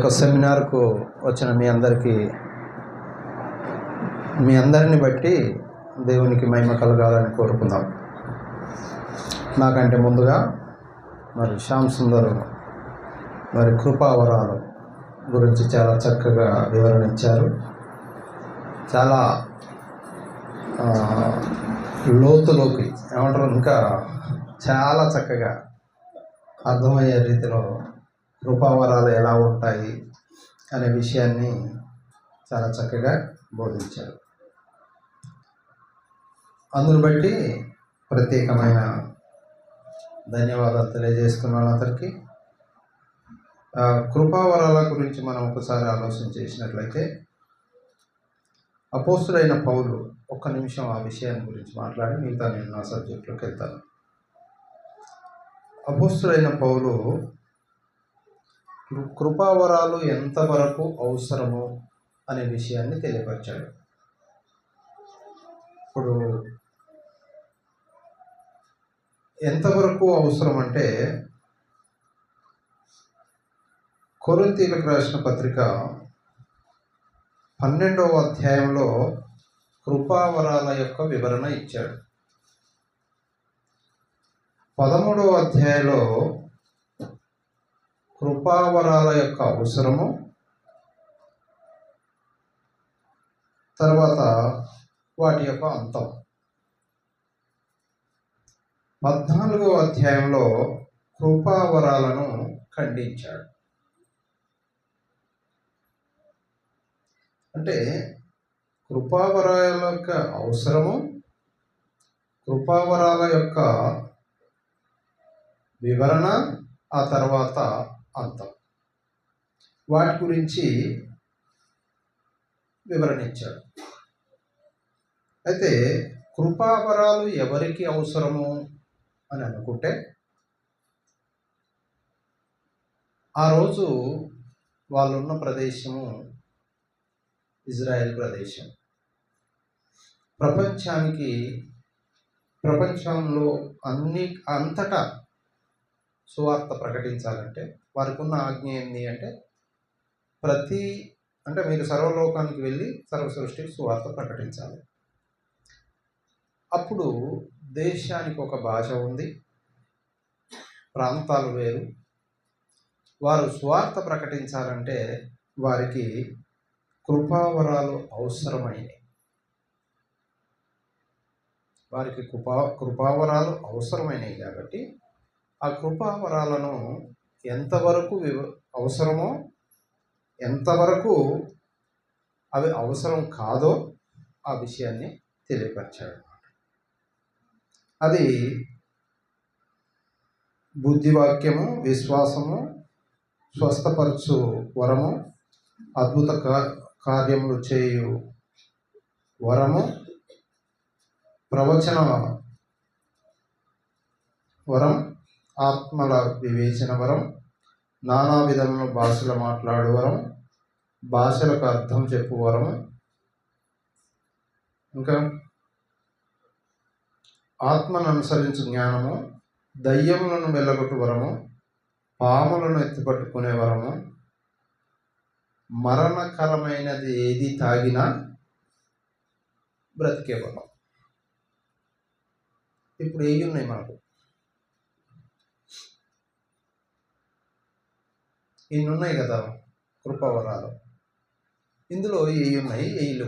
యొక్క సెమినార్కు వచ్చిన మీ అందరిని బట్టి దేవునికి మహిమ కలగాలని కోరుకుందాం. నాకంటే ముందుగా మరి శ్యామ్ సుందర్ మరి కృపావరాలు గురించి చాలా చక్కగా వివరణ ఇచ్చారు. చాలా లోతులోకి ఏమంటారు, ఇంకా చాలా చక్కగా అర్థమయ్యే రీతిలో కృపావరాలు ఎలా ఉంటాయి అనే విషయాన్ని చాలా చక్కగా బోధించారు. అందును బట్టి ప్రత్యేకమైన ధన్యవాదాలు తెలియజేస్తున్నాను అతనికి. కృపావరాల గురించి మనం ఒకసారి ఆలోచన చేసినట్లయితే, అపోస్తుడైన పౌలు ఒక్క నిమిషం ఆ విషయాన్ని గురించి మాట్లాడి మిగతా నేను నా సబ్జెక్టులోకి వెళ్తాను. అపోస్తుడైన పౌలు కృపావరాలు ఎంతవరకు అవసరము అనే విషయాన్ని తెలియపరిచాడు. ఇప్పుడు ఎంతవరకు అవసరం అంటే, కొరింథీయులకు రాసిన పత్రిక 12వ అధ్యాయంలో కృపావరాల యొక్క వివరణ ఇచ్చాడు. 13వ అధ్యాయంలో కృపావరాల యొక్క అవసరము, తర్వాత వాటి యొక్క అంతం. 14వ అధ్యాయంలో కృపావరాలను ఖండించాడు. అంటే కృపావరాల యొక్క అవసరము, కృపావరాల యొక్క వివరణ, ఆ తర్వాత అంతం, వాటి గురించి వివరణ ఇచ్చాడు. అయితే కృపావరాలు ఎవరికి అవసరము అని అనుకుంటే, ఆ రోజు వాళ్ళున్న ప్రదేశము ఇజ్రాయెల్ ప్రదేశం. ప్రపంచంలో అంతటా సువార్త ప్రకటించాలంటే వారికి ఉన్న ఆజ్ఞ ఏంటి అంటే, మీరు సర్వలోకానికి వెళ్ళి సర్వ సృష్టికి సువార్త ప్రకటించాలి. అప్పుడు దేశానికి ఒక భాష ఉంది, ప్రాంతాలు వేరు. వారు సువార్త ప్రకటించాలంటే వారికి కృపావరాలు అవసరమైనవి. వారికి కృపావరాలు అవసరమైనవి కాబట్టి ఆ కృపావరాలను ఎంతవరకు అవసరమో, ఎంతవరకు అవి అవసరం కాదో ఆ విషయాన్ని తెలియపరిచాడు. అది బుద్ధివాక్యము, విశ్వాసము, స్వస్థపరచు వరము, అద్భుత కార్యములు చేయు వరము, ప్రవచన వరం, ఆత్మల వివేచన వరం, నానా విధముల భాషలు మాట్లాడు వరం, భాషలకు అర్థం చెప్పు వరము, ఇంకా ఆత్మను అనుసరించు జ్ఞానము, దయ్యములను వెళ్ళగొట్టు వరము, పాములను ఎత్తిపట్టుకునే వరము, మరణకరమైనది ఏది తాగినా బ్రతికే వరం. ఇప్పుడు ఏవి ఉన్నాయి మనకు? ఇన్ని ఉన్నాయి కదా కృపావరాలు. ఇందులో ఏవి ఉన్నాయి, ఏయిలు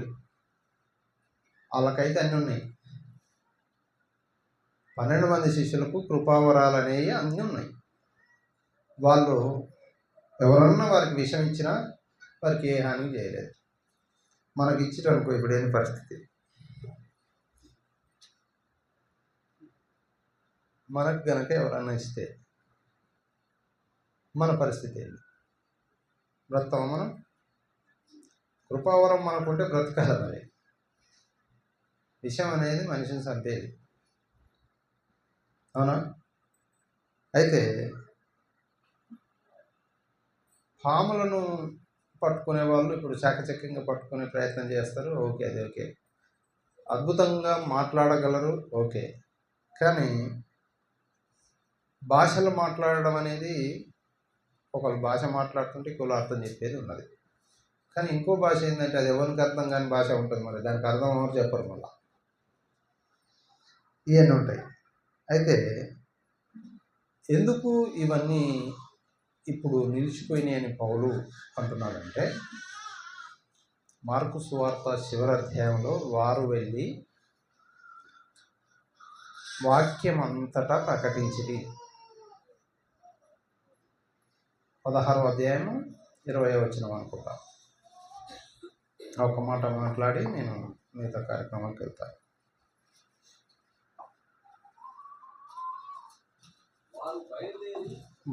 వాళ్ళకైతే అన్నీ ఉన్నాయి. 12 మంది శిష్యులకు కృపావరాలు అనేవి అన్నీ ఉన్నాయి. వాళ్ళు ఎవరన్నా వారికి విషయం ఇచ్చినా వారికి ఏ హాని చేయలేదు. మనకి ఇచ్చిరనుకో ఇప్పుడు ఏం పరిస్థితి? మనకు గనక ఎవరన్నా ఇస్తే మన పరిస్థితి ఏంటి? బ్రతకమా మనం? కృపావరం మనకుంటే బ్రతకాలి. మరి విషయం అనేది మనిషిని చంపేది, అవునా? అయితే పాములను పట్టుకునే వాళ్ళు ఇప్పుడు చాకచక్యంగా పట్టుకునే ప్రయత్నం చేస్తారు. ఓకే, అది ఓకే. అద్భుతంగా మాట్లాడగలరు, ఓకే. కానీ భాషలు మాట్లాడడం అనేది ఒకళ్ళు భాష మాట్లాడుతుంటే ఇంకోళ్ళు అర్థం చెప్పేది ఉన్నది. కానీ ఇంకో భాష ఏంటంటే అది ఎవరికి అర్థం కాని భాష ఉంటుంది, మరి దానికి అర్థం ఎవరు చెప్పరు. మళ్ళీ ఇవన్నీ ఉంటాయి. అయితే ఎందుకు ఇవన్నీ ఇప్పుడు నిలిచిపోయినాయి అని పౌలు అంటున్నాడంటే, మార్కు సువార్త చివరి అధ్యాయంలో వారు వెళ్ళి వాక్యం అంతటా ప్రకటించిరి. 16వ అధ్యాయము 20వ వచనం అనుకుంటా. ఒక మాట మాట్లాడి నేను మిగతా కార్యక్రమానికి వెళ్తాను.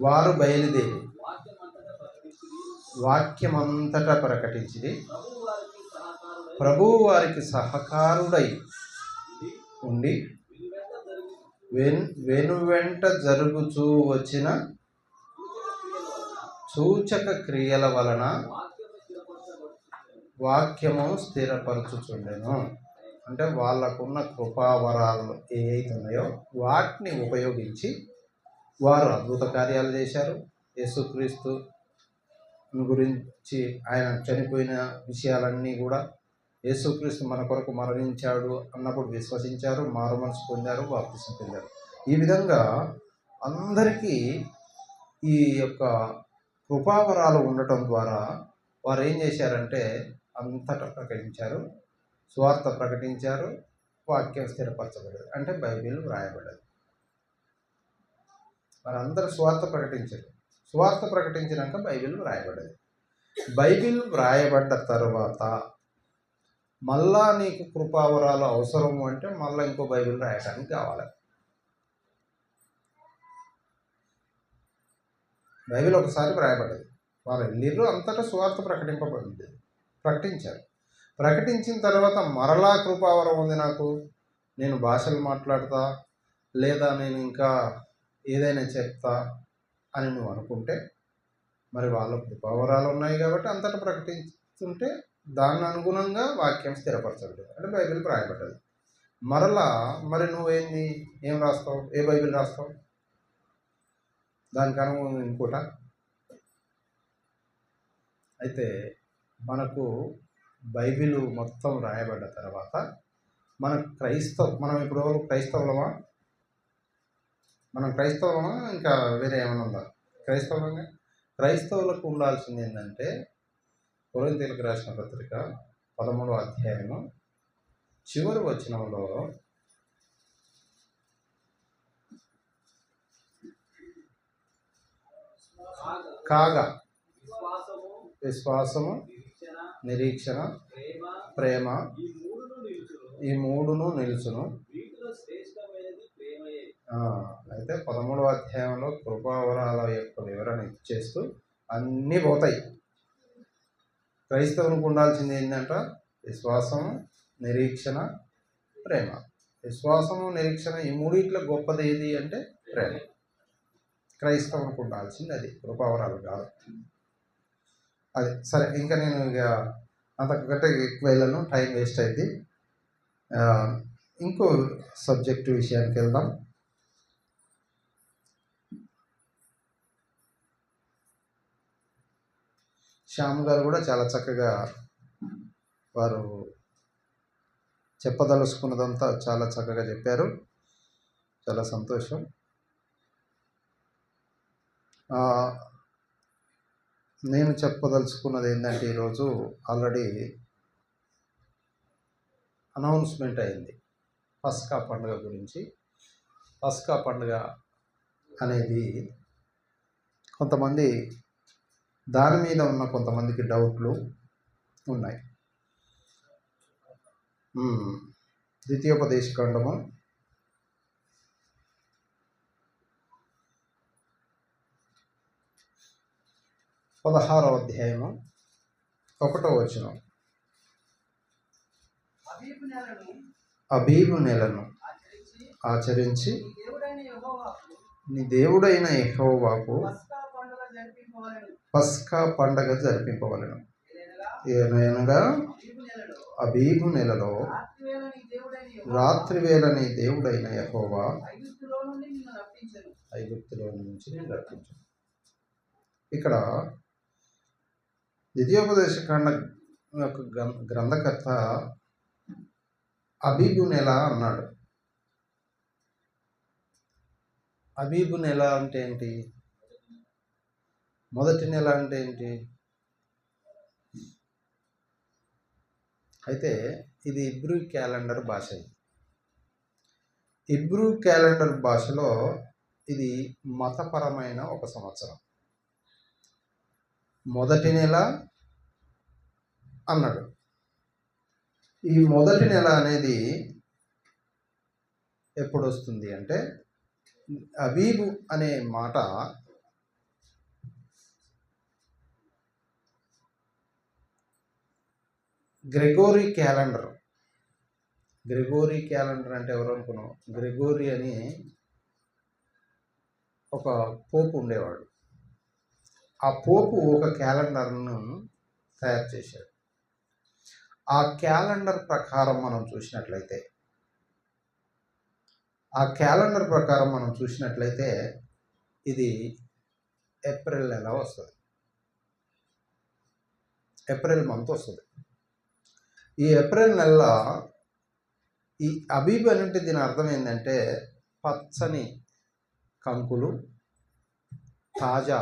వారు బయలుదేరి వాక్యమంతటా ప్రకటించిరి. ప్రభువు వారికి సహకారుడై ఉండి వెనువెంట జరుగుచూ వచ్చిన సూచక క్రియల వలన వాక్యము స్థిరపరచుచుండెను. అంటే వాళ్ళకున్న కృపావరాలు ఏవైతున్నాయో వాటిని ఉపయోగించి వారు అద్భుత కార్యాలు చేశారు. యేసుక్రీస్తు గురించి ఆయన చనిపోయిన విషయాలన్నీ కూడా, యేసుక్రీస్తు మన కొరకు మరణించాడు అన్నప్పుడు విశ్వసించారు, మారు మనసు పొందారు, బాప్తిసం పొందారు. ఈ విధంగా అందరికీ ఈ యొక్క కృపావరాలు ఉండటం ద్వారా వారు ఏం చేశారంటే అంతటా ప్రకటించారు, సువార్త ప్రకటించారు, వాక్యం స్థిరపరచబడదు, అంటే బైబిల్ వ్రాయబడ్డది. వారందరూ సువార్త ప్రకటించారు. సువార్త ప్రకటించినాక బైబిల్ వ్రాయబడ్డది. బైబిల్ వ్రాయబడ్డ తర్వాత మళ్ళా నీకు కృపావరాలు అవసరము అంటే మళ్ళీ ఇంకో బైబిల్ రాయడానికి కావాలి. బైబిల్ ఒకసారి వ్రాయబడ్డది, వారు వెళ్ళిర్రు, అంతటా సువార్త ప్రకటించారు. ప్రకటించిన తర్వాత మరలా కృపావరం ఉంది నాకు, నేను భాషలు మాట్లాడతా లేదా నేను ఇంకా ఏదైనా చెప్తా అని నువ్వు అనుకుంటే, మరి వాళ్ళ కృపావరాలు ఉన్నాయి కాబట్టి అంతటా ప్రకటిస్తుంటే దాని అనుగుణంగా వాక్యం స్థిరపరచబడ్డది, అంటే బైబిల్ రాయబడ్డది. మరలా మరి నువ్వేంది, ఏం రాస్తావు, ఏ బైబిల్ రాస్తావు? దానికి అనుగుణంగా ఇంకోట. అయితే మనకు బైబిల్ మొత్తం రాయబడ్డ తర్వాత మనం ఇప్పుడు క్రైస్తవులమా? మనం క్రైస్తవులమా ఇంకా వేరే ఏమైనా ఉందా? క్రైస్తవులకు ఉండాల్సింది ఏంటంటే, కొరింథీయులకు రాసిన పత్రిక 13వ అధ్యాయము చివరి వచనంలో కాగా విశ్వాసము, నిరీక్షణ, ప్రేమ, ఈ మూడును నిలుచును. అయితే 13వ అధ్యాయంలో కృపావరాల యొక్క వివరణ ఇచ్చేస్తూ అన్నీ పోతాయి. క్రైస్తవునికి ఉండాల్సింది ఏంటంట? విశ్వాసము, నిరీక్షణ, ప్రేమ. విశ్వాసము, నిరీక్షణ, ఈ మూడిట్లో గొప్పది ఏది అంటే ప్రేమ. క్రైస్తవునికి ఉండాల్సింది అది, కృపావరాలు కాదు. అది సరే, ఇంకా నేను అంతకంటే ఎక్కువ వెళ్ళను, టైం వేస్ట్ అయింది. ఇంకో సబ్జెక్టు విషయానికి వెళ్దాం. శ్యామ్ గారు కూడా చాలా చక్కగా వారు చెప్పదలుచుకున్నదంతా చాలా చక్కగా చెప్పారు, చాలా సంతోషం. నేను చెప్పదలుచుకున్నది ఏంటంటే, ఈరోజు ఆల్రెడీ అనౌన్స్మెంట్ అయింది పస్కా పండుగ గురించి. పస్కా పండుగ అనేది కొంతమంది దాని మీద ఉన్న కొంతమందికి డౌట్లు ఉన్నాయి. ద్వితీయోపదేశకాండము 16వ అధ్యాయము 1వ వచనం. అబీబు నెలను ఆచరించి నీ దేవుడైన యెహోవాకు పస్కా పండగ జరిపింపవలెను. ఏనగా అబీబు నెలలో రాత్రివేళ నీ దేవుడైన యెహోవా ఐగుప్తులో నుంచి నేను రప్పించను. ఇక్కడ ద్వితీయోపదేశకాండ యొక్క గ్రంథకర్త అబీబు నెల అన్నాడు. అబీబు నెల అంటే ఏంటి? మొదటి నెల అంటే ఏంటి? అయితే ఇది ఇబ్రూ క్యాలెండర్ భాష. ఇబ్రూ క్యాలెండర్ భాషలో ఇది మతపరమైన ఒక సంవత్సరం. మొదటి నెల అన్నాడు. ఈ మొదటి నెల అనేది ఎప్పుడు వస్తుంది అంటే, అబీబు అనే మాట గ్రెగోరీ క్యాలెండర్. గ్రెగోరీ క్యాలెండర్ అంటే ఎవరు అనుకున్నాం? గ్రెగోరీ అని ఒక పోపు ఉండేవాడు. ఆ పోపు ఒక క్యాలెండర్ను తయారు చేశాడు. ఆ క్యాలెండర్ ప్రకారం మనం చూసినట్లయితే ఇది ఏప్రిల్ నెల వస్తుంది. ఏప్రిల్ మంత్ వస్తుంది. ఈ ఏప్రిల్ నెలలో ఈ అబీబ్ అంటే దీని అర్థం ఏంటంటే పచ్చని కంకులు, తాజా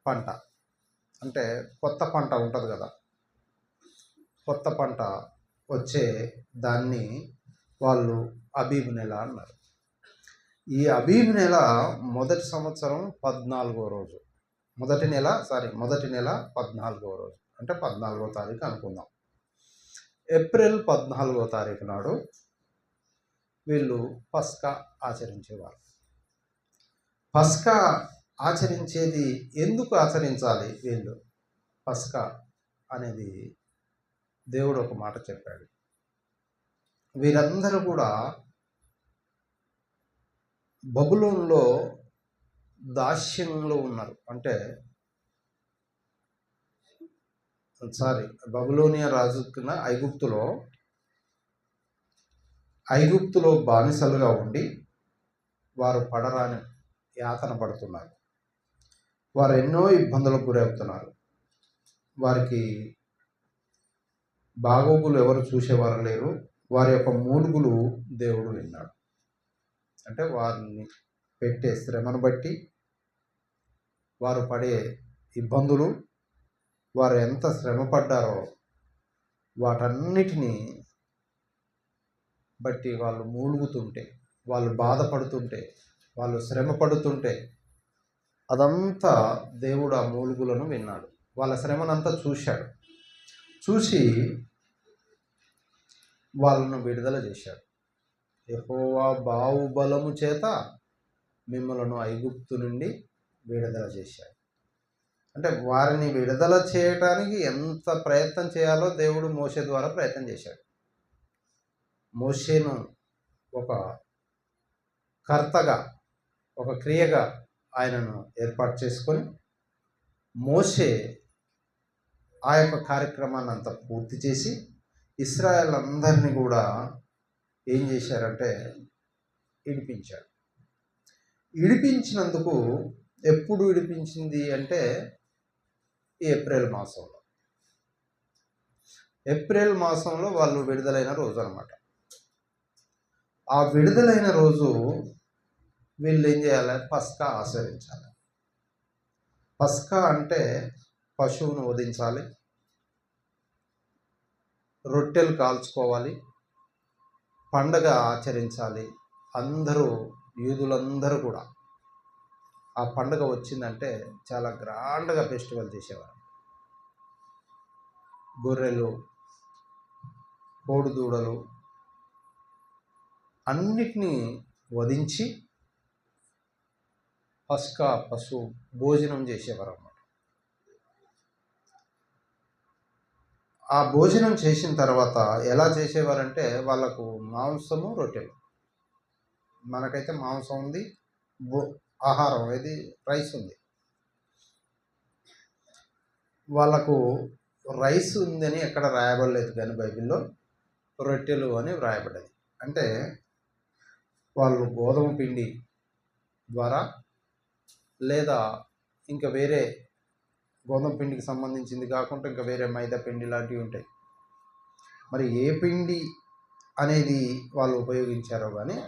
పంట. అంటే కొత్త పంట ఉంటుంది కదా, కొత్త పంట వచ్చే దాన్ని వాళ్ళు అబీబ్ నెల అన్నారు. ఈ అబీబ్ నెల మొదటి సంవత్సరం 14వ రోజు. మొదటి నెల 14వ రోజు అంటే 14వ తారీఖు అనుకుందాం. ఏప్రిల్ 14వ తారీఖు నాడు వీళ్ళు పస్కా ఆచరించేవారు. పస్కా ఆచరించేది ఎందుకు ఆచరించాలి వీళ్ళు? పస్కా అనేది దేవుడు ఒక మాట చెప్పాడు. వీరందరూ కూడా బబులోనులో దాస్యంలో ఉన్నారు. అంటే బబులోనియా రాజు కింద ఐగుప్తులో బానిసలుగా ఉండి వారు పడరాని యాతన పడుతున్నారు. వారు ఎన్నో ఇబ్బందులకు గురవుతున్నారు. వారికి బాగోగులు ఎవరు చూసేవారు లేరు. వారి యొక్క మూలుగులు దేవుడు విన్నాడు. అంటే వారిని పెట్టే శ్రమను బట్టి, వారు పడే ఇబ్బందులు, వారు ఎంత శ్రమ పడ్డారో వాటన్నిటినీ బట్టి వాళ్ళు మూలుగుతుంటే, వాళ్ళు బాధపడుతుంటే, వాళ్ళు శ్రమ పడుతుంటే అదంతా దేవుడు ఆ మూలుగులను విన్నాడు. వాళ్ళ శ్రమనంతా చూశాడు. చూసి వాళ్ళను విడుదల చేశాడు. యెహోవా బాహుబలము చేత మిమ్మలను ఐగుప్తు నుండి విడుదల చేశాడు. అంటే వారిని విడుదల చేయటానికి ఎంత ప్రయత్నం చేయాలో దేవుడు మోషే ద్వారా ప్రయత్నం చేశాడు. మోషేను ఒక కర్తగా, ఒక క్రియగా ఆయనను ఏర్పాటు చేసుకొని మోషే ఆ యొక్క కార్యక్రమాన్ని అంతా పూర్తి చేసి ఇశ్రాయేల్ అందరినీ కూడా ఏం చేశారంటే విడిపించాడు. విడిపించినందుకు ఎప్పుడు విడిపించింది అంటే ఏప్రిల్ మాసంలో. ఏప్రిల్ మాసంలో వాళ్ళు విడుదలైన రోజు అన్నమాట. ఆ విడుదలైన రోజు వీళ్ళు ఏం చేయాలి? పస్కా ఆచరించాలి. పస్కా అంటే పశువును వధించాలి, రొట్టెలు కాల్చుకోవాలి, పండగ ఆచరించాలి. యూదులందరూ కూడా ఆ పండుగ వచ్చిందంటే చాలా గ్రాండ్గా ఫెస్టివల్ చేసేవారు. గొర్రెలు, కోడిదూడలు అన్నిటినీ వధించి పస్కా పశువు భోజనం చేసేవారు అన్నమాట. ఆ భోజనం చేసిన తర్వాత ఎలా చేసేవారంటే వాళ్ళకు మాంసము, రొట్టెలు. మనకైతే మాంసం ఉంది, ఆహారం ఏది రైస్ ఉంది. వాళ్ళకు రైస్ ఉందని ఎక్కడ రాయబడలేదు, కానీ బైబిల్లో రొట్టెలు అని వ్రాయబడ్డది. అంటే వాళ్ళు గోధుమ పిండి ద్వారా లేదా ఇంకా వేరే గోధుమ పిండికి సంబంధించింది కాకుండా ఇంకా వేరే మైదా పిండి లాంటివి ఉంటాయి. మరి ఏ పిండి అనేది వాళ్ళు ఉపయోగించారో కానీ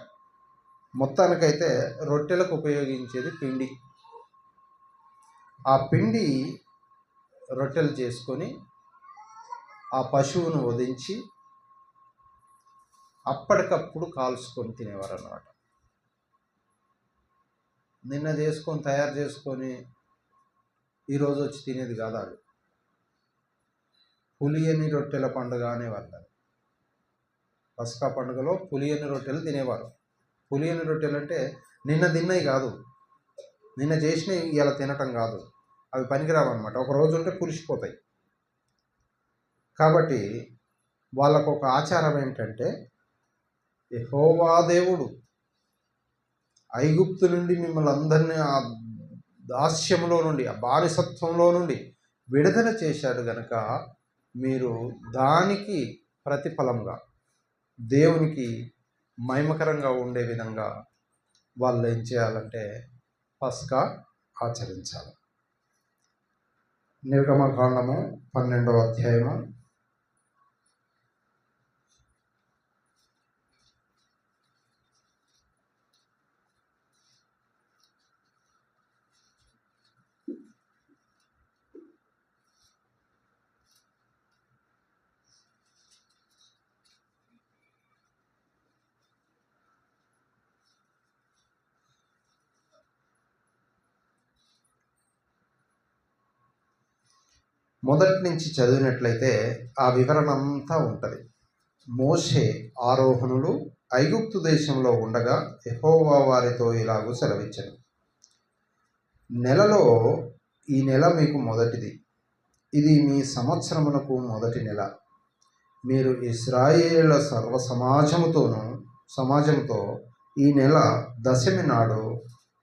మొత్తానికైతే రొట్టెలకు ఉపయోగించేది పిండి. ఆ పిండి రొట్టెలు చేసుకొని ఆ పశువును వధించి అప్పటికప్పుడు కాల్చుకొని తినేవారు అన్నమాట. నిన్న తయారు చేసుకొని ఈరోజు వచ్చి తినేది కాదు. అది పులియని రొట్టెల పండుగ అనేవాళ్ళు. పస్కా పండుగలో పులియని రొట్టెలు తినేవారు. పులియని రొట్టెలు అంటే నిన్న తిన్నవి కాదు, నిన్న చేసినవి ఇలా తినటం కాదు. అవి పనికిరావు అనమాట. ఒక రోజు ఉంటే పులిసిపోతాయి. కాబట్టి వాళ్ళకు ఒక ఆచారం ఏంటంటే, యెహోవా దేవుడు ఐగుప్తు నుండి మిమ్మల్ని అందరినీ ఆ దాస్యంలో నుండి, ఆ బానిసత్వంలో నుండి విడుదల చేశాడు గనక మీరు దానికి ప్రతిఫలంగా దేవునికి మహిమకరంగా ఉండే విధంగా వాళ్ళు ఏం చేయాలంటే పస్కా ఆచరించాలి. నిర్గమకాండము 12వ అధ్యాయము మొదటి నుంచి చదివినట్లయితే ఆ వివరణ అంతా ఉంటుంది. మోషే ఆరోహణులు ఐగుప్తు దేశంలో ఉండగా యెహోవా వారితో ఇలాగూ సెలవిచ్చెను. నెలలో ఈ నెల మీకు మొదటిది, ఇది మీ సంవత్సరమునకు మొదటి నెల. మీరు ఇశ్రాయేలుల సర్వ సమాజంతో ఈ నెల దశమి నాడు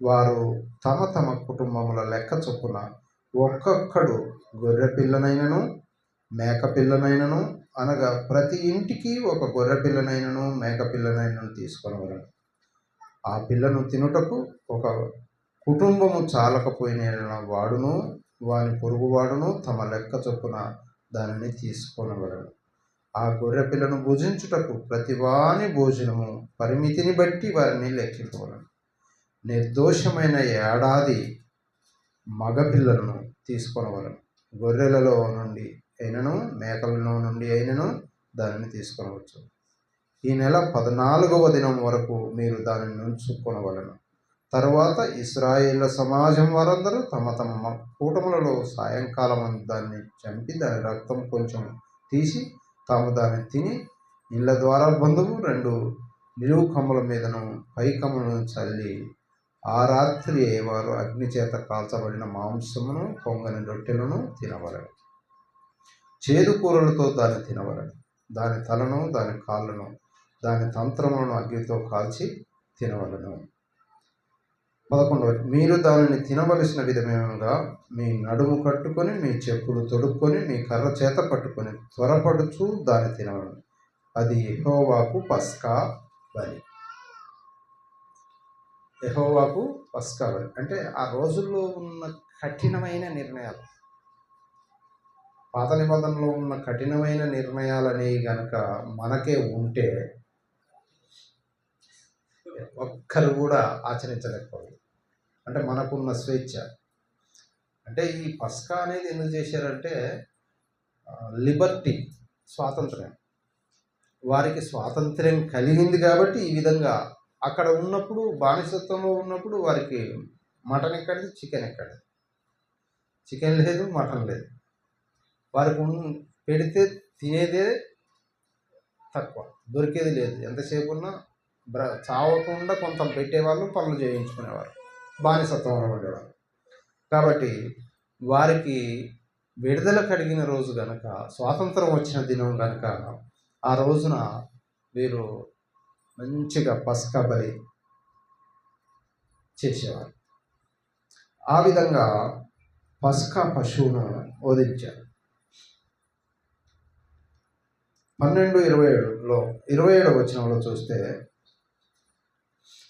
వారు తమ తమ కుటుంబముల లెక్క చొప్పున ఒక్కొక్కడు గొర్రె పిల్లనైనను మేక పిల్లనైనను, అనగా ప్రతి ఇంటికి ఒక గొర్రె పిల్లనైనను మేక పిల్లనైనను తీసుకొనవలెను. ఆ పిల్లను తినుటకు ఒక కుటుంబము చాలకపోయిన వాడును వాని పొరుగువాడును తమ లెక్క చొప్పున దానిని తీసుకొనవలెను. ఆ గొర్రె పిల్లను భుజించుటకు ప్రతి వాని భోజనము పరిమితిని బట్టి వారిని లెక్కింపవలెను. నిర్దోషమైన ఏడాది మగపిల్లలను తీసుకొనవలెను. గొర్రెలలో నుండి అయినను మేకలలో నుండి అయినను దానిని తీసుకొనవచ్చు. ఈ నెల 14వ దినం వరకు మీరు దానిని ఉంచుకొనవలెను. తరువాత ఇశ్రాయేళ్ల సమాజం వారందరూ తమ తమ కూటములలో సాయంకాలం దాన్ని చంపి దాని రక్తం కొంచెం తీసి తాము దాన్ని తిని ఇళ్ళ ద్వారా బంధువు 2 నిలువు కమ్ముల మీదను పై కమ్ములను చల్లి ఆ రాత్రి వారు అగ్ని చేత కాల్చబడిన మాంసమును పొంగని రొట్టెలను తినవలెను. చేదు కూరలతో దాన్ని తినవలెను. దాని తలను దాని కాళ్ళను దాని తంత్రములను అగ్నితో కాల్చి తినవలెను. 11 మీరు దానిని తినవలసిన విధమేమనగా మీ నడుము కట్టుకొని మీ చెప్పులు తొడుక్కొని మీ కర్ర చేత పట్టుకొని త్వరపడుచు దాన్ని తినవలెను. అది యెహోవాకు పస్కా బలి. యెహోవాకు పస్కా బలి అంటే ఆ రోజుల్లో ఉన్న కఠినమైన నిర్ణయాలు, పాత నిబంధనలో ఉన్న కఠినమైన నిర్ణయాలు అనేవి గనక మనకే ఉంటే ఒక్కరు కూడా ఆచరించలేకపోయింది. అంటే మనకున్న స్వేచ్ఛ. అంటే ఈ పస్కా అనేది ఎందుకు చేశారంటే లిబర్టీ, స్వాతంత్ర్యం. వారికి స్వాతంత్ర్యం కలిగింది కాబట్టి ఈ విధంగా అక్కడ ఉన్నప్పుడు, బానిసత్వంలో ఉన్నప్పుడు వారికి మటన్ ఎక్కడిది, చికెన్ ఎక్కడిది? చికెన్ లేదు, మటన్ లేదు. వారికి పెడితే తినేదే తక్కువ, దొరికేది లేదు. ఎంతసేపు ఉన్నా చావకుండా కొంత పెట్టేవాళ్ళు, పనులు చేయించుకునేవారు, బానిసత్వంలో ఉండేవారు. కాబట్టి వారికి విడుదల కలిగిన రోజు గనక, స్వాతంత్రం వచ్చిన దినం గనక ఆ రోజున వీరు మంచిగా పస్కా బలి చేసేవారు. ఆ విధంగా పస్కా పశువును వధించారు. 12:27లో 27వ వచనంలో చూస్తే,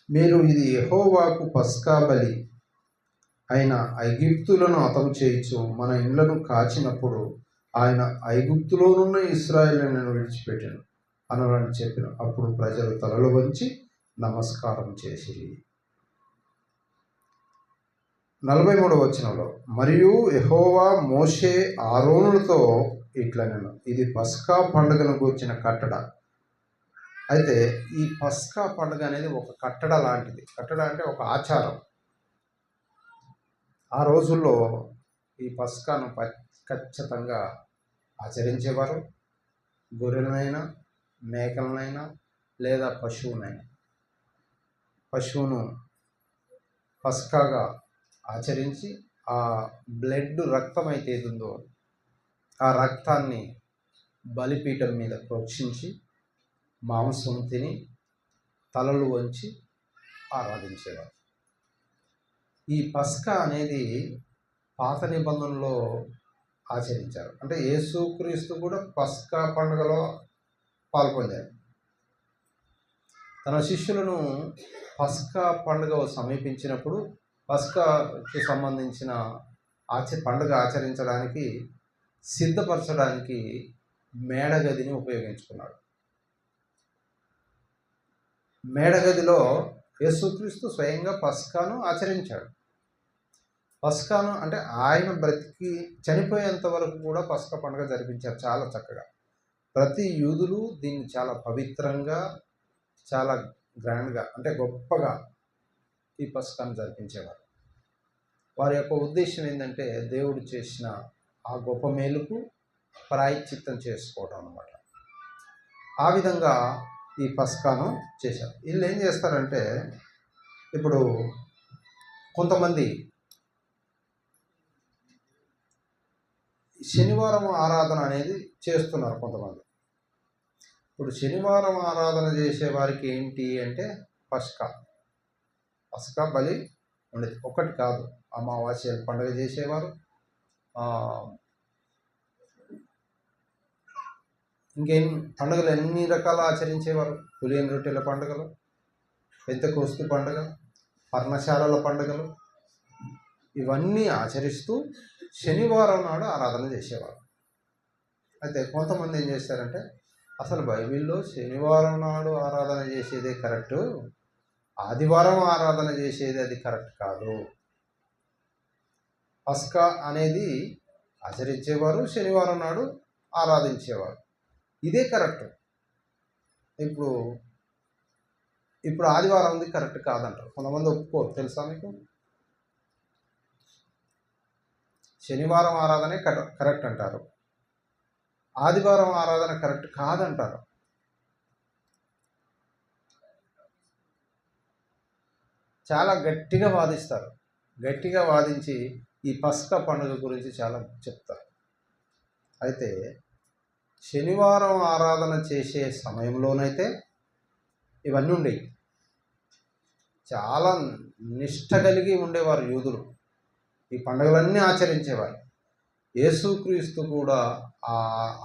మీరు ఇది యెహోవాకు పస్కా బలి ఆయన ఐగుప్తులను హతము చేయించు మన ఇండ్లను కాచినప్పుడు ఆయన ఐగుప్తులోనున్న ఇశ్రాయేలును విడిచిపెట్టాను అనని చెప్పిన. అప్పుడు ప్రజలు తలలు వంచి నమస్కారం చేసిరి. 43వ వచనంలో, మరియు యెహోవా మోషే ఆరోనులతో ఇట్లనెను, ఇది పస్కా పండుగను గూర్చిన కట్టడ. అయితే ఈ పస్కా పండుగ అనేది ఒక కట్టడ లాంటిది. కట్టడ అంటే ఒక ఆచారం. ఆ రోజుల్లో ఈ పస్కాను ఖచ్చితంగా ఆచరించేవారు. గొర్రెలనైనా, మేకలనైనా లేదా పశువును పస్కాగా ఆచరించి ఆ రక్తం అయితే ఏదుందో ఆ రక్తాన్ని బలిపీఠం మీద ప్రోక్షించి మాంసం తిని తలలు వంచి ఆరాధించేవారు. ఈ పస్కా అనేది పాత నిబంధనలో ఆచరించారు. అంటే యేసుక్రీస్తు కూడా పస్కా పండుగలో పాల్పొందారు. తన శిష్యులను పస్కా పండుగ సమీపించినప్పుడు పస్కాకి సంబంధించిన పండుగ ఆచరించడానికి సిద్ధపరచడానికి మేడగదిని ఉపయోగించుకున్నాడు. మేడగదిలో యేసుక్రీస్తు స్వయంగా పస్కాను ఆచరించాడు. పస్కాను అంటే ఆయన బ్రతికి చనిపోయేంత వరకు కూడా పస్కా పండుగ జరిపించారు చాలా చక్కగా. ప్రతి యూదులు దీన్ని చాలా పవిత్రంగా, చాలా గ్రాండ్గా, అంటే గొప్పగా ఈ పస్కాను జరిపించేవారు. వారి యొక్క ఉద్దేశం ఏంటంటే దేవుడు చేసిన ఆ గొప్ప మేలుకు ప్రాయశ్చిత్తం చేసుకోవడం అన్నమాట. ఆ విధంగా ఈ పస్కాను చేశారు. వీళ్ళు ఏం చేస్తారంటే, ఇప్పుడు కొంతమంది శనివారం ఆరాధన అనేది చేస్తున్నారు కొంతమంది. ఇప్పుడు శనివారం ఆరాధన చేసే వారికి ఏంటి అంటే పస్కా బలి ఉండేది. ఒకటి కాదు, అమావాస్య పండుగ చేసేవారు, ఇంకేం పండుగలు ఎన్ని రకాలు ఆచరించేవారు. పులియని రొట్టెల పండుగలు, పెంతెకోస్తు పండుగ, పర్ణశాలల పండుగలు, ఇవన్నీ ఆచరిస్తూ శనివారం నాడు ఆరాధన చేసేవారు. అయితే కొంతమంది ఏం చేస్తారంటే, అసలు బైబిల్లో శనివారం నాడు ఆరాధన చేసేదే కరెక్టు, ఆదివారం ఆరాధన చేసేది అది కరెక్ట్ కాదు. పస్కా అనేది ఆచరించేవారు, శనివారం నాడు ఆరాధించేవారు, ఇదే కరెక్ట్. ఇప్పుడు ఆదివారం ఉంది కరెక్ట్ కాదంటారు. కొంతమంది ఒప్పుకోరు, తెలుసా మీకు? శనివారం ఆరాధనే కరెక్ట్ అంటారు, ఆదివారం ఆరాధన కరెక్ట్ కాదంటారు. చాలా గట్టిగా వాదిస్తారు. గట్టిగా వాదించి ఈ పస్కా పండుగ గురించి చాలా చెప్తారు. అయితే శనివారం ఆరాధన చేసే సమయంలోనైతే ఇవన్నీ ఉండేవి. చాలా నిష్ఠ కలిగి ఉండేవారు యూదులు, ఈ పండుగలన్నీ ఆచరించేవారు. యేసుక్రీస్తు కూడా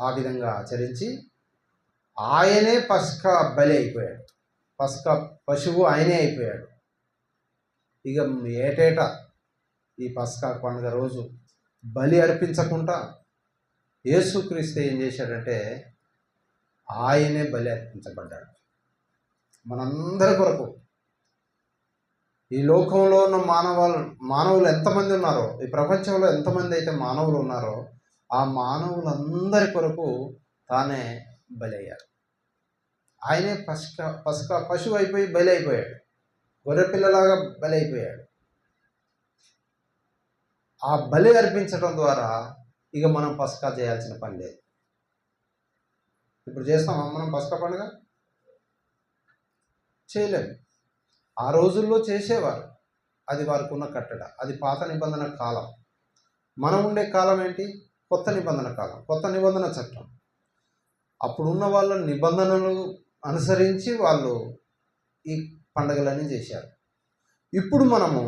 ఆ విధంగా ఆచరించి ఆయనే పస్కా బలి అయిపోయాడు. పస్కా పశువు ఆయనే అయిపోయాడు. ఇక ఏటేటా ఈ పస్కా పండుగ రోజు బలి అర్పించకుండా యేసుక్రీస్తు ఏం చేశాడంటే ఆయనే బలి అర్పించబడ్డాడు మనందరి కొరకు. ఈ లోకంలో ఉన్న మానవులు ఎంతమంది ఉన్నారో, ఈ ప్రపంచంలో ఎంతమంది అయితే మానవులు ఉన్నారో, ఆ మానవులందరి కొరకు తానే బలి అయ్యాడు. ఆయనే పస్కా పశువు అయిపోయి బలి అయిపోయాడు, గొర్రెపిల్లలాగా బలి అయిపోయాడు. ఆ బలి అర్పించడం ద్వారా ఇక మనం పస్కా చేయాల్సిన పని లేదు. ఇప్పుడు చేస్తామా మనం పస్కా పండుగ? చేయలేము. ఆ రోజుల్లో చేసేవారు, అది వారికి ఉన్న కట్టడ, అది పాత నిబంధన కాలం. మనం ఉండే కాలం ఏంటి? కొత్త నిబంధన కాలం, కొత్త నిబంధన చట్టం. అప్పుడున్న వాళ్ళ నిబంధనలు అనుసరించి వాళ్ళు ఈ పండుగలన్నీ చేశారు. ఇప్పుడు మనము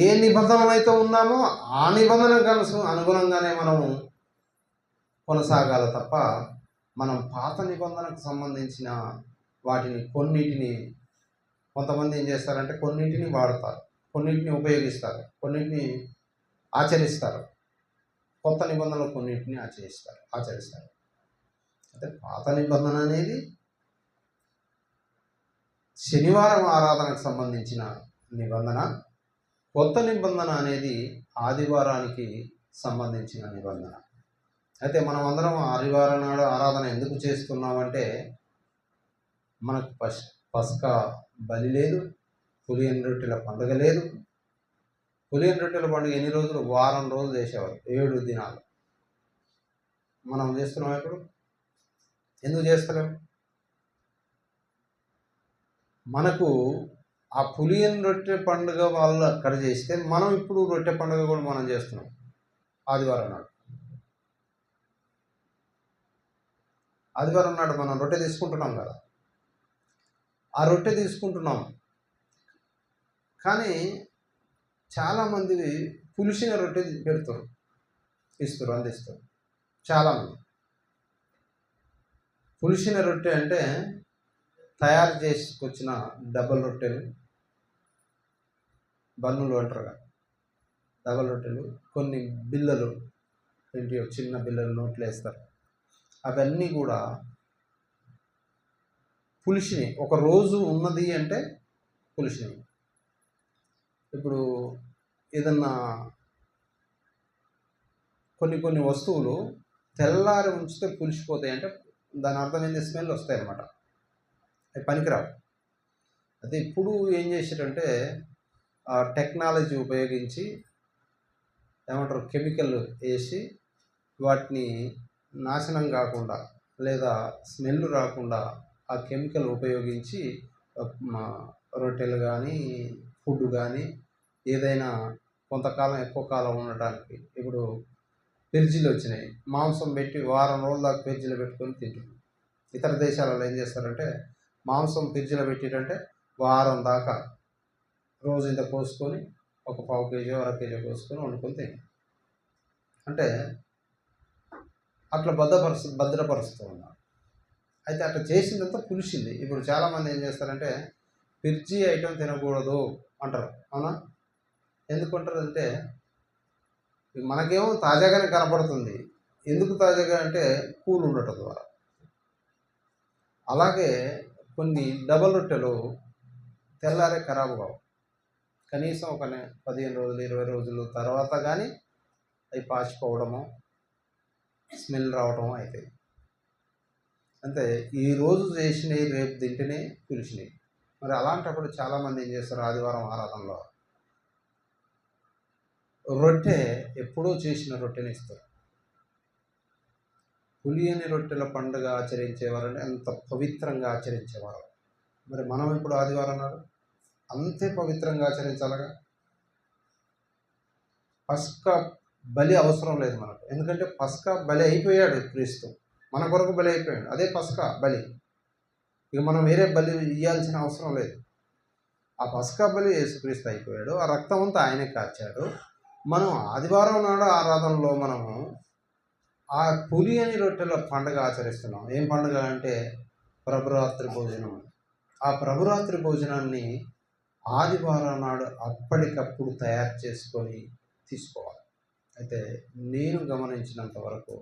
ఏ నిబంధనలు అయితే ఉన్నామో ఆ నిబంధనకు అనుగుణంగానే మనము కొనసాగాలి తప్ప మనం పాత నిబంధనకు సంబంధించిన కొన్నిటిని కొంతమంది ఏం చేస్తారంటే కొన్నింటిని వాడతారు, కొన్నింటిని ఉపయోగిస్తారు, కొన్నింటిని ఆచరిస్తారు, కొత్త నిబంధనలు కొన్నింటిని ఆచరిస్తారు. అయితే పాత నిబంధన అనేది శనివారం ఆరాధనకు సంబంధించిన నిబంధన, కొత్త నిబంధన అనేది ఆదివారానికి సంబంధించిన నిబంధన. అయితే మనం అందరం ఆదివారం నాడు ఆరాధన ఎందుకు చేస్తున్నామంటే మనకు పస్కా బలి లేదు, పులియని రొట్టెల పండుగ లేదు. పులియని రొట్టెల పండుగ ఎన్ని రోజులు? వారం రోజులు చేసేవారు, 7 దినాలు. మనం చేస్తున్నాం ఇప్పుడు? ఎందుకు చేస్తలేం? మనకు ఆ పులియని రొట్టె పండుగ వాళ్ళు అక్కడ చేస్తే మనం ఇప్పుడు రొట్టె పండుగ కూడా మనం చేస్తున్నాం ఆదివారం నాడు. ఆదివారం నాడు మనం రొట్టె తీసుకుంటున్నాం కదా, ఆ రొట్టె తీసుకుంటున్నాం. కానీ చాలామంది పులిసిన రొట్టె పెడతారు, అందిస్తారు. చాలామంది పులిసిన రొట్టె అంటే తయారు చేసుకొచ్చిన డబల్ రొట్టెలు, బన్నులు అంటారు కదా, డబల్ రొట్టెలు, కొన్ని బిళ్ళలు, ఏంటి చిన్న బిళ్ళలు నోట్లో వేస్తారు. అవన్నీ కూడా పులిసినవి, ఒక రోజు ఉన్నది అంటే పులిసినవి. ఇప్పుడు ఏదన్నా కొన్ని వస్తువులు తెల్లారి ఉంచితే పులిసిపోతాయి అంటే దాని అర్థం ఏంటి? స్మెల్ వస్తాయి అన్నమాట, అవి పనికిరావు. అయితే ఇప్పుడు ఏం చేశారంటే టెక్నాలజీ ఉపయోగించి ఏమంటారు, కెమికల్ వేసి వాటిని నాశనం కాకుండా లేదా స్మెల్ రాకుండా ఆ కెమికల్ ఉపయోగించి రొట్టెలు కానీ ఫుడ్ కానీ ఏదైనా కొంతకాలం ఎక్కువ కాలం ఉండటానికి ఇప్పుడు ఫ్రిడ్జ్లు వచ్చినాయి. మాంసం పెట్టి వారం రోజుల దాకా ఫ్రిడ్జ్లో పెట్టుకొని తింటున్నాం. ఇతర దేశాలలో ఏం చేస్తారంటే మాంసం ఫ్రిడ్జ్లో పెట్టిరంటే వారం దాకా రోజు ఇంత కోసుకొని ఒక 1/4 కేజీ 1/2 కేజీ కోసుకొని వండుకొని తింటాం. అంటే అట్లా భద్రపరుస్తూ ఉన్నారు. అయితే అట్లా చేసిందంతా పులిసింది. ఇప్పుడు చాలామంది ఏం చేస్తారంటే ఫ్రిడ్జి ఐటెం తినకూడదు అంటారు, అవునా? ఎందుకు అంటారు అంటే మనకేమో తాజాగానే కనపడుతుంది. ఎందుకు తాజాగా అంటే కూల్ ఉండటం ద్వారా. అలాగే కొన్ని డబల్ రొట్టెలు తెల్లారే ఖరాబు కావు, కనీసం ఒక 15 రోజులు 20 రోజులు తర్వాత కానీ అవి పాచిపోవడము, స్మెల్ రావడము అవుతాయి. అంటే ఈరోజు చేసినవి రేపు తింటేనే పులిసినవి. మరి అలాంటప్పుడు చాలామంది ఏం చేస్తారు, ఆదివారం ఆరాధనలో రొట్టె ఎప్పుడో చేసిన రొట్టెని ఇస్తారు. పులియని రొట్టెల పండుగ ఆచరించేవారంటే అంత పవిత్రంగా ఆచరించేవారు. మరి మనం ఇప్పుడు ఆదివారం నాడు అంతే పవిత్రంగా ఆచరించాలగా. పస్కా బలి అవసరం లేదు మనకు, ఎందుకంటే పస్కా బలి అయిపోయాడు క్రీస్తు, మన కొరకు బలి అయిపోయాడు. అదే పస్కా బలి. ఇక మనం వేరే బలి ఇవ్వాల్సిన అవసరం లేదు. ఆ పస్కా బలి యేసుక్రీస్తు అయిపోయాడు, ఆ రక్తం అంతా ఆయనే కార్చాడు. మనం ఆదివారం నాడు ఆరాధనలో మనము ఆ పులియని రొట్టెల పండుగ ఆచరిస్తున్నాం. ఏం పండుగ అంటే ప్రభురాత్రి భోజనం. ఆ ప్రభురాత్రి భోజనాన్ని ఆదివారం నాడు అప్పటికప్పుడు తయారు చేసుకొని తీసుకోవాలి. అయితే నేను గమనించినంత వరకు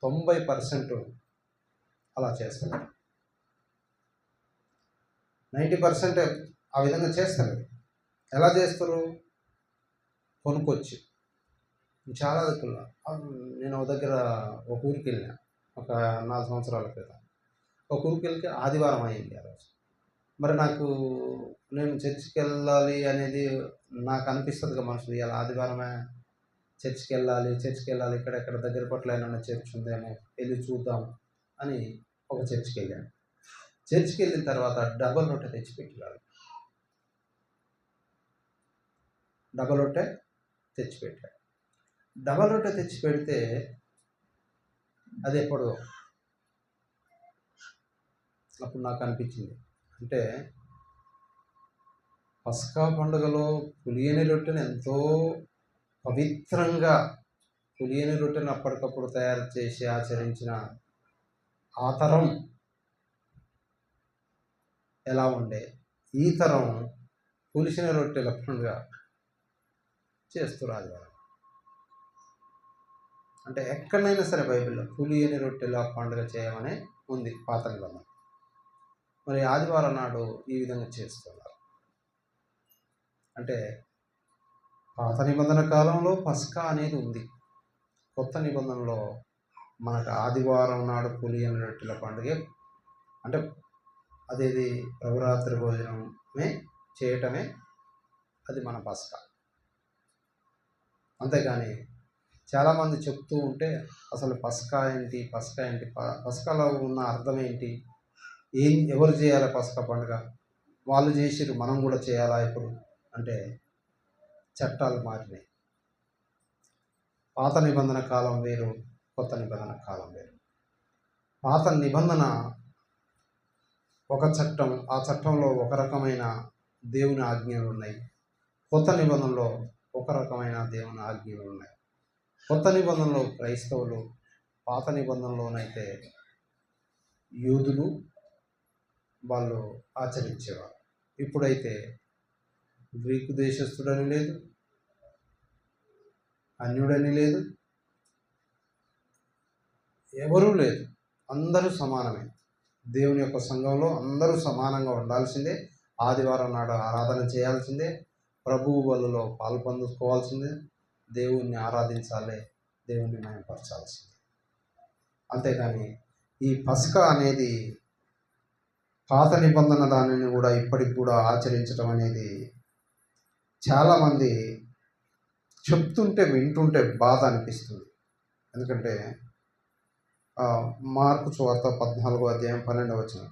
90% అలా చేస్తారు, 90% ఆ విధంగా చేస్తారు. ఎలా చేస్తారు? కొనుక్కొచ్చి చాలా దగ్గర. నేను ఒక దగ్గర ఒక ఊరికి వెళ్ళిన, ఒక 4 సంవత్సరాల క్రితం ఒక ఊరికి వెళ్తే ఆదివారం అయింది ఆ రోజు. మరి నేను చర్చికి వెళ్ళాలి అనేది నాకు అనిపిస్తుంది మనసు, ఇలా ఆదివారమే చర్చికి వెళ్ళాలి, ఇక్కడెక్కడ దగ్గర పట్ల ఏమైనా చర్చ్ ఉందేమో వెళ్ళి చూద్దాం అని ఒక చర్చికి వెళ్ళాను. చర్చికి వెళ్ళిన తర్వాత డబల్ రొట్టె తెచ్చిపెట్టాడు. డబల్ రొట్టె తెచ్చిపెట్టాడు. డబల్ రొట్టె తెచ్చి పెడితే అది ఎప్పుడు అప్పుడు నాకు అనిపించింది, అంటే పస్కా పండుగలో పులియని రొట్టెను ఎంతో పవిత్రంగా, పులియని రొట్టెను అప్పటికప్పుడు తయారు చేసి ఆచరించిన ఆ తరం ఎలా ఉండే, ఈ తరం పులిసిన రొట్టెల పండుగ చేస్తారు ఆదివారం. అంటే ఎక్కడైనా సరే బైబిల్లో పులియని రొట్టెల పండుగ చేయమనే ఉంది పాత నిబంధన. మరి ఆదివారం నాడు ఈ విధంగా చేస్తున్నారు. అంటే పాత నిబంధన కాలంలో పస్కా అనేది ఉంది. కొత్త నిబంధనలో మనకు ఆదివారం నాడు పులియని రొట్టెల పండుగ అంటే అదేది ప్రభురాత్రి భోజనమే చేయటమే అది మన పస్కా. అంతేగాని చాలామంది చెప్తూ ఉంటే అసలు పస్కా ఏంటి, పస్కాలో ఉన్న అర్థం ఏంటి, ఎవరు చేయాలి పస్కా పండుగ, వాళ్ళు చేసిరు మనం కూడా చేయాలా ఇప్పుడు అంటే చట్టాలు మారినాయి. పాత నిబంధన కాలం వేరు, కొత్త నిబంధన కాలం వేరు. పాత నిబంధన ఒక చట్టం, ఆ చట్టంలో ఒక రకమైన దేవుని ఆజ్ఞలు ఉన్నాయి. కొత్త నిబంధనలో ఒక రకమైన దేవుని ఆజ్ఞలు ఉన్నాయి. కొత్త నిబంధనలో క్రైస్తవులు, పాత నిబంధనలోనైతే యూదులు వాళ్ళు ఆచరించేవారు. ఇప్పుడైతే గ్రీకు దేశస్థుడని లేదు, అన్యుడని లేదు, ఎవరూ లేదు, అందరూ సమానమే. దేవుని యొక్క సంఘంలో అందరూ సమానంగా ఉండాల్సిందే. ఆదివారం నాడు ఆరాధన చేయాల్సిందే, ప్రభువు బలులో పాల్పందుకోవాల్సిందే, దేవుణ్ణి ఆరాధించాలి, దేవుణ్ణి మహిమపరచాల్సిందే. అంతేకాని ఈ పస్కా అనేది పాత నిబంధన దానిని కూడా ఇప్పటికి కూడా ఆచరించడం అనేది చాలామంది చెప్తుంటే వింటుంటే బాధ అనిపిస్తుంది. ఎందుకంటే మార్కు సువార్త 14వ అధ్యాయం 12వ వచనం,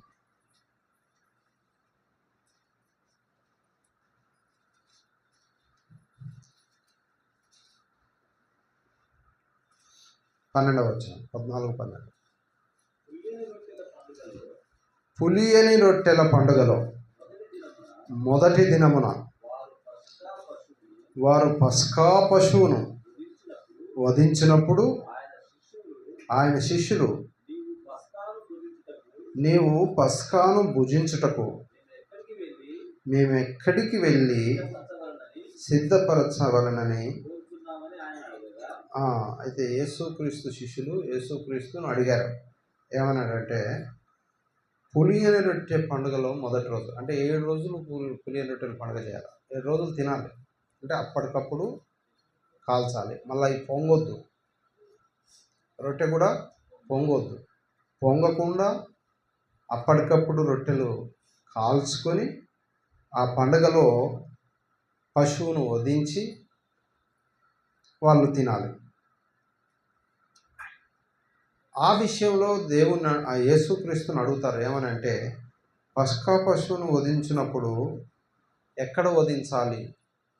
పులియని రొట్టెల పండుగలో మొదటి దినమున వారు పస్కా పశువును వధించినప్పుడు ఆయన శిష్యులు, నీవు పస్కాను భుజించుటకు మేము ఎక్కడికి వెళ్ళి సిద్ధపరచవలనని. అయితే యేసుక్రీస్తు శిష్యులు యేసుక్రీస్తును అడిగారు. ఏమన్నాడంటే, పులియని రొట్టె పండుగలో మొదటి రోజు అంటే 7 రోజులు పులియని రొట్టెల పండుగ చేయాలి. 7 రోజులు తినాలి. అంటే అప్పటికప్పుడు కాల్చాలి. మళ్ళీ అవి పొంగొద్దు, రొట్టె కూడా పొంగొద్దు. పొంగకుండా అప్పటికప్పుడు రొట్టెలు కాల్చుకొని ఆ పండుగలో పశువును వధించి వాళ్ళు తినాలి. ఆ విషయంలో దేవుని ఆ యేసుక్రీస్తుని అడుగుతారు. ఏమనంటే, పస్కా పశువును వధించినప్పుడు ఎక్కడ వధించాలి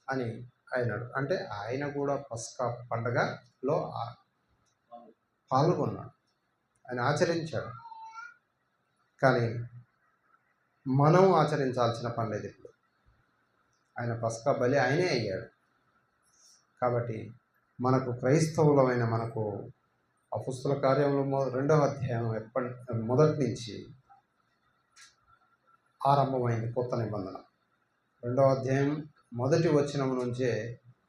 అని ఆయన అంటే ఆయన కూడా పస్కా పండుగలో పాల్గొన్నాడు, ఆయన ఆచరించాడు. కానీ మనం ఆచరించాల్సిన పని ఇప్పుడు. ఆయన పస్కా బలి ఆయనే అయ్యాడు. కాబట్టి మనకు క్రైస్తవులమైన మనకు అపొస్తలుల కార్యములు 2వ అధ్యాయం మొదటి నుంచి ఆరంభమైంది కొత్త నిబంధన. 2వ అధ్యాయం మొదటి వచనం నుంచే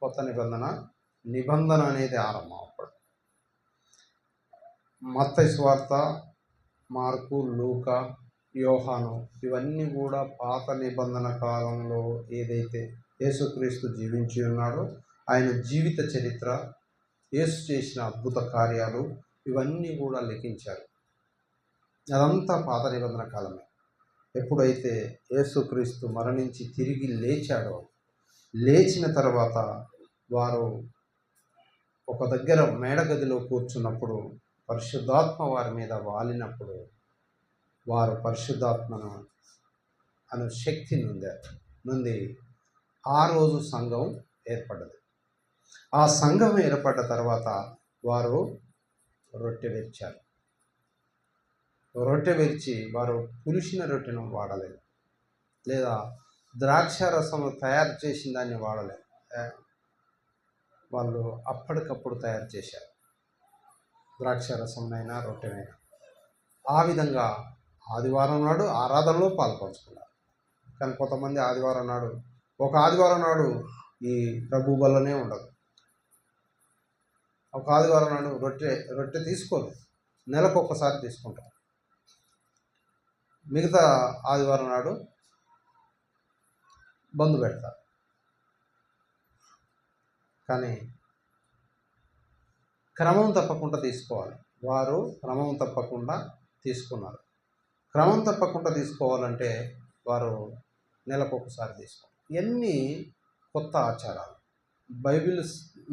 కొత్త నిబంధన అనేది ఆరంభం. అప్పుడు మత్తయి సువార్త, మార్కు, లూకా, యోహాను ఇవన్నీ కూడా పాత నిబంధన కాలంలో ఏదైతే యేసుక్రీస్తు జీవించి ఉన్నాడో ఆయన జీవిత చరిత్ర, యేసు చేసిన అద్భుత కార్యాలు ఇవన్నీ కూడా లిఖించారు. అదంతా పాత నిబంధన కాలమే. ఎప్పుడైతే యేసుక్రీస్తు మరణించి తిరిగి లేచాడో, లేచిన తర్వాత వారు ఒక దగ్గర మేడగదిలో కూర్చున్నప్పుడు పరిశుద్ధాత్మ వారి మీద వాలినప్పుడు వారు పరిశుద్ధాత్మను అను శక్తి నుండి ఆ రోజు సంఘం ఏర్పడ్డది. ఆ సంఘం ఏర్పడ్డ తర్వాత వారు రొట్టె విరిచారు. రొట్టె విరిచి వారు పులిసిన రొట్టెను వాడలేదు, లేదా ద్రాక్ష రసం తయారు చేసిన దాన్ని వాడలేదు. వాళ్ళు అప్పటికప్పుడు తయారు చేశారు, ద్రాక్ష రసంనైనా రొట్టెనైనా. ఆ విధంగా ఆదివారం నాడు ఆరాధనలో పాల్పంచుకున్నారు. కానీ కొంతమంది ఆదివారం నాడు ఒక ఆదివారం నాడు ఈ ప్రభు బల్లనే ఉండదు. ఒక ఆదివారం నాడు రొట్టె తీసుకోరు, నెలకు ఒక్కసారి తీసుకుంటారు. మిగతా ఆదివారం నాడు బంద్ పెడతారు. కానీ క్రమం తప్పకుండా తీసుకోవాలి. వారు క్రమం తప్పకుండా తీసుకున్నారు. క్రమం తప్పకుండా తీసుకోవాలంటే వారు నెలకు ఒకసారి తీసుకోవాలి. ఇవన్నీ కొత్త ఆచారాలు. బైబిల్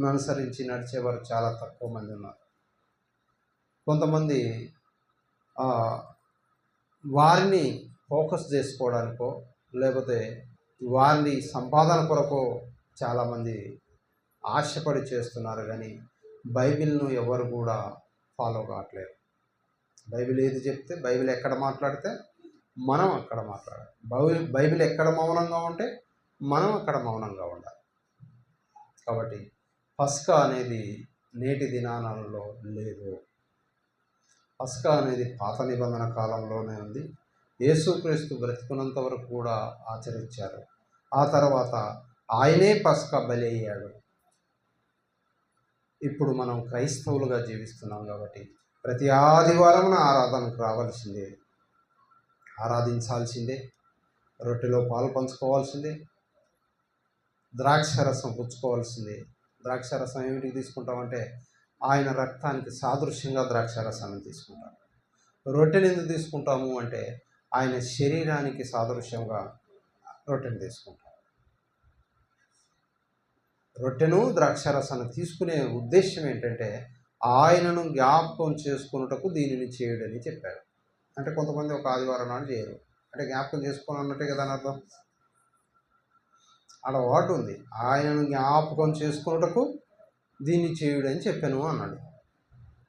అనుసరించి నడిచేవారు చాలా తక్కువ మంది ఉన్నారు. కొంతమంది వారిని ఫోకస్ చేసుకోవడానికో లేకపోతే వారిని సంపాదన కొరకు చాలామంది ఆశపడి చేస్తున్నారు. కానీ బైబిల్ను ఎవరు కూడా ఫాలో కావట్లేదు. బైబిల్ ఏది చెప్తే, బైబిల్ ఎక్కడ మాట్లాడితే మనం అక్కడ మాట్లాడాలి. బైబిల్ ఎక్కడ మౌనంగా ఉంటే మనం అక్కడ మౌనంగా ఉండాలి. కాబట్టి పస్కా అనేది నేటి దినాలలో లేదు. పస్కా అనేది పాత నిబంధన కాలంలోనే ఉంది. యేసుక్రీస్తు బ్రతికున్నంత వరకు కూడా ఆచరించారు. ఆ తర్వాత ఆయనే పస్కా బలి అయ్యాడు. ఇప్పుడు మనం క్రైస్తవులుగా జీవిస్తున్నాం కాబట్టి ప్రతి ఆదివారం ఆరాధనకు రావాల్సిందే, ఆరాధించాల్సిందే, రొట్టెలో పాలు పంచుకోవాల్సిందే, ద్రాక్షరసం పుచ్చుకోవాల్సిందే. ద్రాక్షరసం ఏమిటికి తీసుకుంటామంటే ఆయన రక్తానికి సాదృశ్యంగా ద్రాక్షరసాన్ని తీసుకుంటాం. రొట్టెని ఎందుకు తీసుకుంటాము అంటే ఆయన శరీరానికి సాదృశ్యంగా రొట్టెని తీసుకుంటాం. రొట్టెను ద్రాక్షరసాన్ని తీసుకునే ఉద్దేశం ఏంటంటే ఆయనను జ్ఞాపకం చేసుకున్నటకు దీనిని చేయడని చెప్పారు. అంటే కొంతమంది ఒక ఆదివారం నాడు చేయరు, అంటే జ్ఞాపకం చేసుకుని అన్నట్టే కదా అని అర్థం. అక్కడ వాడు ఉంది, ఆయనను జ్ఞాపకం చేసుకున్నటకు దీన్ని చేయుడని చెప్పాను అన్నాడు.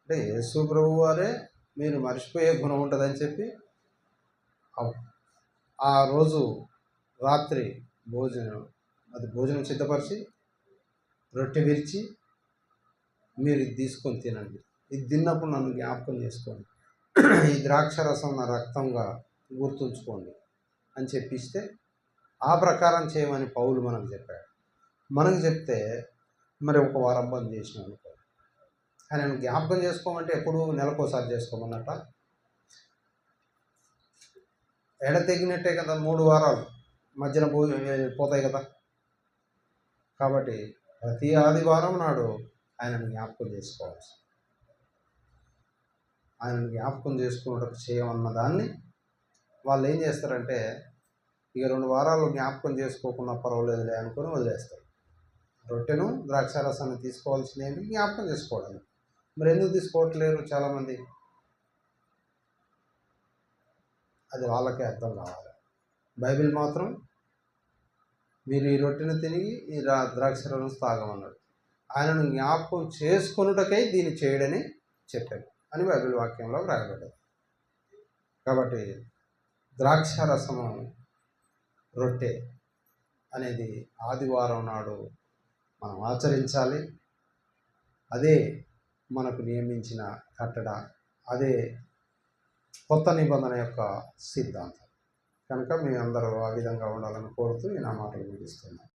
అంటే యేసు ప్రభు వారే మీరు మర్చిపోయే గుణం ఉంటుందని చెప్పి ఆ రోజు రాత్రి భోజనం సిద్ధపరిచి రొట్టె విరిచి మీరు ఇది తీసుకొని తినండి, ఇది తిన్నప్పుడు నన్ను జ్ఞాపకం చేసుకోండి, ఈ ద్రాక్షరసం నా రక్తంగా గుర్తుంచుకోండి అని చెప్పిస్తే ఆ ప్రకారం చేయమని పౌలు మనకు చెప్పాడు. మనకు చెప్తే మరి ఒక వారం బంద్ చేసినాం అనుకో, ఆయన జ్ఞాపకం చేసుకోమంటే ఎప్పుడు నెలకోసారి చేసుకోమన్నట్ట ఎడతెగినట్టే కదా. 3 వారాలు మధ్యన పోతాయి కదా. కాబట్టి ప్రతి ఆదివారం నాడు ఆయనను జ్ఞాపకం చేసుకోవాలి. ఆయనను జ్ఞాపకం చేసుకున్నట్టు చేయమన్న దాన్ని వాళ్ళు ఏం చేస్తారంటే ఇక 2 వారాలు జ్ఞాపకం చేసుకోకుండా పర్వాలేదులే అనుకొని వదిలేస్తారు. రొట్టెను ద్రాక్షారసాన్ని తీసుకోవాల్సినవి జ్ఞాపకం చేసుకోవడం. మరి ఎందుకు తీసుకోవట్లేరు చాలామంది? అది వాళ్ళకే అర్థం కావాలి. బైబిల్ మాత్రం మీరు ఈ రొట్టెను తిని ఈ ద్రాక్షరసం తాగమన్నాడు. ఆయనను జ్ఞాపకం చేసుకొనుటకై దీన్ని చేయడని చెప్పాడు అని బైబిల్ వాక్యంలో వ్రాయబడ్డది. కాబట్టి ద్రాక్షారసము రొట్టె అనేది ఆదివారం నాడు మనం ఆచరించాలి. అదే మనకు నియమించిన కట్టడ, అదే కొత్త నిబంధన యొక్క సిద్ధాంతం. కనుక మీ అందరూ ఆ విధంగా ఉండాలని కోరుతూ నా మాటలు ముగిస్తున్నాను.